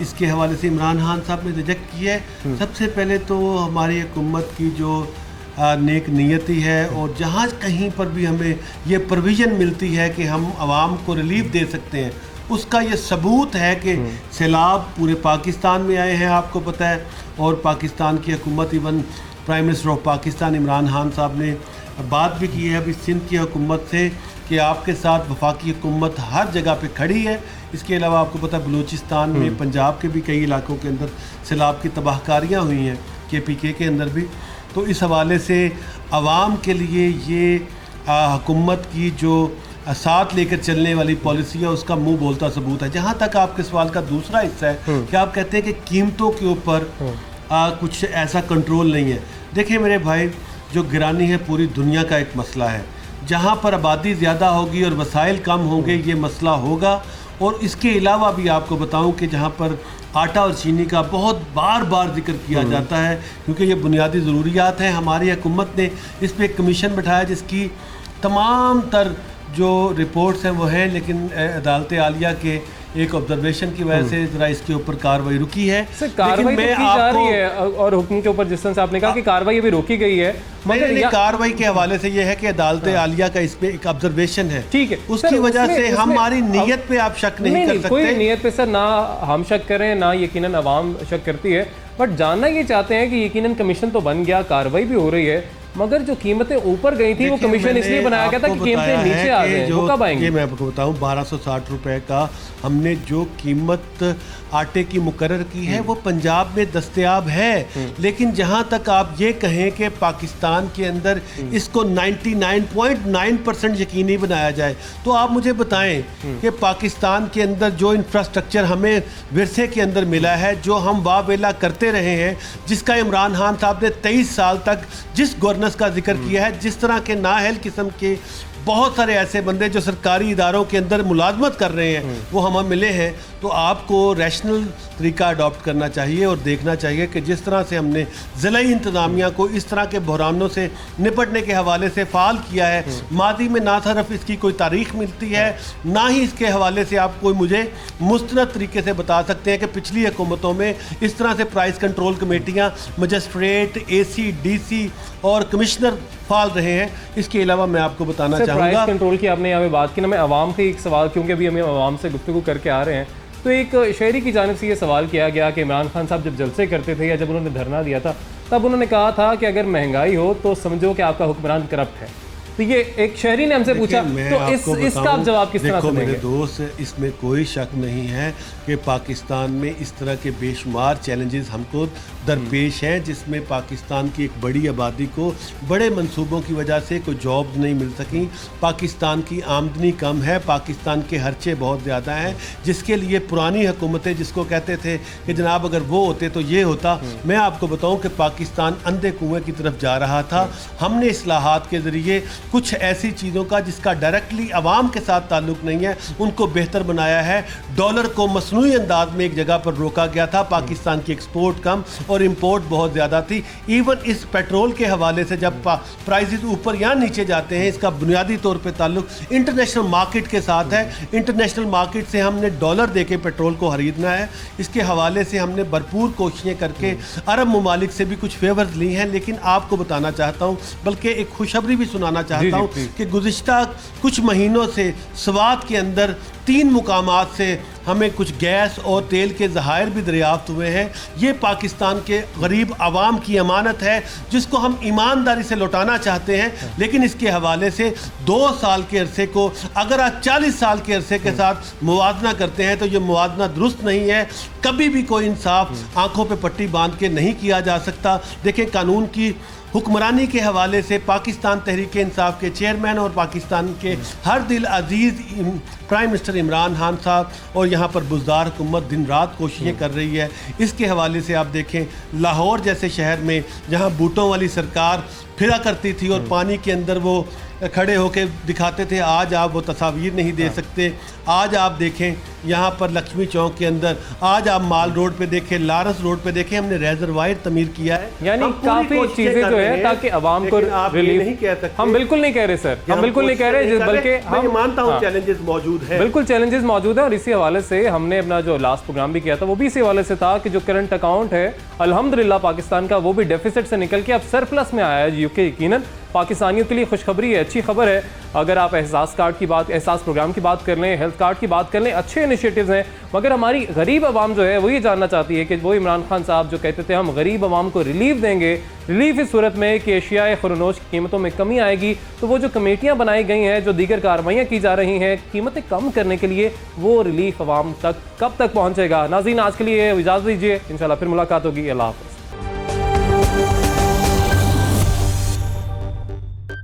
इसके हवाले से इमरान खान साहब ने रिजेक्ट की है। सबसे पहले तो हमारी हुकूमत की जो नेक नीयती है, और जहाँ कहीं पर भी हमें ये प्रोविज़न मिलती है कि हम आवाम को रिलीफ दे सकते हैं, उसका ये सबूत है कि सैलाब पूरे पाकिस्तान में आए हैं, आपको पता है। और पाकिस्तान की हुकूमत, even prime minister of Pakistan Imran Khan साहब ने बात भी की है अभी सिंध की हुकूमत से कि आपके साथ वफाकी हुकूमत हर जगह पे खड़ी है। इसके अलावा आपको पता है बलूचिस्तान में, पंजाब के भी कई इलाकों के अंदर सैलाब की तबाहकारियाँ हुई हैं, KPK के अंदर भी। तो इस हवाले से आवाम के लिए ये हुकूमत की जो साथ लेकर चलने वाली पॉलिसी है, उसका मुंह बोलता सबूत है। जहाँ तक आपके सवाल का दूसरा हिस्सा है कि आप कहते हैं कि कीमतों के ऊपर कुछ ऐसा कंट्रोल नहीं है। देखिए मेरे भाई, जो गिरानी है पूरी दुनिया का एक मसला है। जहाँ पर आबादी ज़्यादा होगी और वसाइल कम होंगे, ये मसला होगा। और इसके अलावा भी आपको बताऊं कि जहाँ पर आटा और चीनी का बहुत बार बार जिक्र किया जाता है, क्योंकि ये बुनियादी ज़रूरियात हैं। हमारी हुकूमत ने इस पर एक कमीशन बैठाया जिसकी तमाम तर जो रिपोर्ट्स हैं वो हैं, लेकिन अदालत आलिया के एक ऑब्जर्वेशन की वजह से ज़रा इसके ऊपर कार्रवाई रुकी है। कार्रवाई तो की जा रही है, और हुक्म के ऊपर जिस तरह से आपने कहा कि कार्रवाई अभी रोकी गई है, मगर कार्रवाई के हवाले से ये है कि अदालत आलिया का इस पे एक ऑब्जर्वेशन है, ठीक है, उसकी वजह से हमारी नीयत पे आप शक नहीं कर सकते। कोई नीयत पे सर ना हम शक करें, ना यकीनन आवाम शक करती है, बट जानना ये चाहते हैं कि यकीनन कमीशन तो बन गया, कार्रवाई भी हो रही है, मगर जो कीमतें ऊपर गई थी वो कमीशन इसलिए बनाया गया था कि कीमतें नीचे आ गए। वो कब आएंगी? ये मैं आपको बताऊं, 1260 रुपए का हमने जो कीमत आटे की मुकर्रर की है वो पंजाब में दस्तयाब है, लेकिन जहां तक आप ये कहें कि पाकिस्तान के अंदर इसको 99.9% यकीनी बनाया जाए, तो आप मुझे बताएं कि पाकिस्तान के अंदर जो इंफ्रास्ट्रक्चर हमें विरसे के अंदर मिला है, जो हम वावेला करते रहे हैं, जिसका इमरान खान साहब ने 23 साल तक जिस गवर्नेंस का जिक्र किया है, जिस तरह के नाअहल किस्म के बहुत सारे ऐसे बंदे जो सरकारी इदारों के अंदर मुलाजमत कर रहे हैं वो हमें मिले हैं, तो आपको रैशनल तरीका अडॉप्ट करना चाहिए और देखना चाहिए कि जिस तरह से हमने ज़िलाई इंतज़ामिया को इस तरह के बहरानों से निपटने के हवाले से फ़ाल किया है, मादी में ना सिर्फ इसकी कोई तारीख़ मिलती है, ना ही इसके हवाले से आप कोई मुझे मुस्तनद तरीके से बता सकते हैं कि पिछली हुकूमतों में इस तरह से प्राइस कंट्रोल कमेटियाँ, मजिस्ट्रेट, AC, DC और कमिश्नर फाल रहे हैं। इसके अलावा मैं आपको बताना चाहूँगा, प्राइस कंट्रोल की आपने यहाँ पे बात की ना, मैं आवाम के एक सवाल, क्योंकि अभी हमें आवाम से गुफ्तगू करके आ रहे हैं, तो एक शहरी की जानिब से ये सवाल किया गया कि इमरान खान साहब जब जलसे करते थे या जब उन्होंने धरना दिया था, तब उन्होंने कहा था कि अगर महंगाई हो तो समझो कि आपका हुक्मरान करप्ट है। तो ये एक शहरी ने हमसे पूछा, तो इसका आप जवाब किस तरह से देंगे? मेरे दोस्त, इसमें कोई शक नहीं है कि पाकिस्तान में इस तरह के बेशुमार चैलेंजेस हमको दरपेश हैं, जिसमें पाकिस्तान की एक बड़ी आबादी को बड़े मंसूबों की वजह से कोई जॉब्स नहीं मिल सकी, पाकिस्तान की आमदनी कम है, पाकिस्तान के खर्चे बहुत ज़्यादा हैं, जिसके लिए पुरानी हुकूमतें जिसको कहते थे कि जनाब अगर वो होते तो ये होता, मैं आपको बताऊं कि पाकिस्तान अंधे कुएं की तरफ जा रहा था। हमने इस्लाहात के ज़रिए कुछ ऐसी चीज़ों का जिसका डायरेक्टली आवाम के साथ ताल्लुक़ नहीं है उनको बेहतर बनाया है। डॉलर को मसनूई अंदाज में एक जगह पर रोका गया था, पाकिस्तान की एक्सपोर्ट कम और इंपोर्ट बहुत ज़्यादा थी। इवन इस पेट्रोल के हवाले से जब प्राइसेस ऊपर या नीचे जाते हैं, इसका बुनियादी तौर पे ताल्लुक़ इंटरनेशनल मार्केट के साथ है। इंटरनेशनल मार्केट से हमने डॉलर दे के पेट्रोल को ख़रीदना है। इसके हवाले से हमने भरपूर कोशिशें करके अरब ममालिक से भी कुछ फेवर्स ली हैं, लेकिन आपको बताना चाहता हूँ, बल्कि एक खुशखबरी भी सुनाना चाहता हूँ कि गुज़िश्ता कुछ महीनों से स्वात के अंदर 3 मुकामात से हमें कुछ गैस और तेल के ज़खायर भी दरियाफ्त हुए हैं। ये पाकिस्तान के गरीब आवाम की अमानत है जिसको हम ईमानदारी से लौटाना चाहते हैं, लेकिन इसके हवाले से 2 साल के अरसे को अगर आप 40 साल के अरसे के साथ मुवाजना करते हैं तो ये मुवाजना दुरुस्त नहीं है। कभी भी कोई इंसाफ आंखों पे पट्टी बांध के नहीं किया जा सकता। देखें, कानून की हुक्मरानी के हवाले से पाकिस्तान तहरीक इंसाफ के चेयरमैन और पाकिस्तान के हर दिल अजीज़ प्राइम मिनिस्टर इमरान खान साहब और यहाँ पर बुज़दार हुकूमत दिन रात कोशिशें कर रही है। इसके हवाले से आप देखें, लाहौर जैसे शहर में जहाँ बूटों वाली सरकार फिरा करती थी और पानी के अंदर वो खड़े होकर दिखाते थे, आज आप वो तस्वीर नहीं दे सकते। आज आप देखें यहाँ पर लक्ष्मी चौक के अंदर, आज आप माल रोड पे देखें, लारस रोड पे देखें, हमने रेजरवायर तमीर किया है। यानी काफ़ी चीज़ें जो है ताकि आवाम को रिलीफ नहीं कह सकते। हम बिल्कुल नहीं कह रहे सर, हम बिल्कुल नहीं कह रहे, बल्कि हम मानता हूँ चैलेंजेस मौजूद है, बिल्कुल चैलेंजेस मौजूद है। और इसी हवाले से हमने अपना जो लास्ट प्रोग्राम भी किया था वो भी इसी हवाले से था कि जो करंट अकाउंट है अल्हम्दुलिल्लाह पाकिस्तान का, वो भी डेफिसिट से निकल के अब सरप्लस में आया है, यूके यकीनन पाकिस्तानियों के लिए खुशखबरी है, अच्छी खबर है। अगर आप एहसास कार्ड की बात, एहसास प्रोग्राम की बात कर लें, हेल्थ कार्ड की बात कर लें, अच्छे इनिशिएटिव्स हैं, मगर हमारी गरीब आवाम जो है वो ये जानना चाहती है कि वो इमरान खान साहब जो कहते थे हम गरीब आवाम को रिलीफ देंगे, रिलीफ इस सूरत में कि एशियाए खुरनोश की कीमतों में कमी आएगी, तो वो जो कमेटियाँ बनाई गई हैं, जो दीगर कार्रवाइयाँ की जा रही हैं कीमतें कम करने के लिए, वो रिलीफ आवाम तक कब तक पहुँचेगा? नाज़रीन, आज के लिए इजाज़त दीजिए, इंशाल्लाह फिर मुलाकात होगी। अल्लाह हाफ़िज़।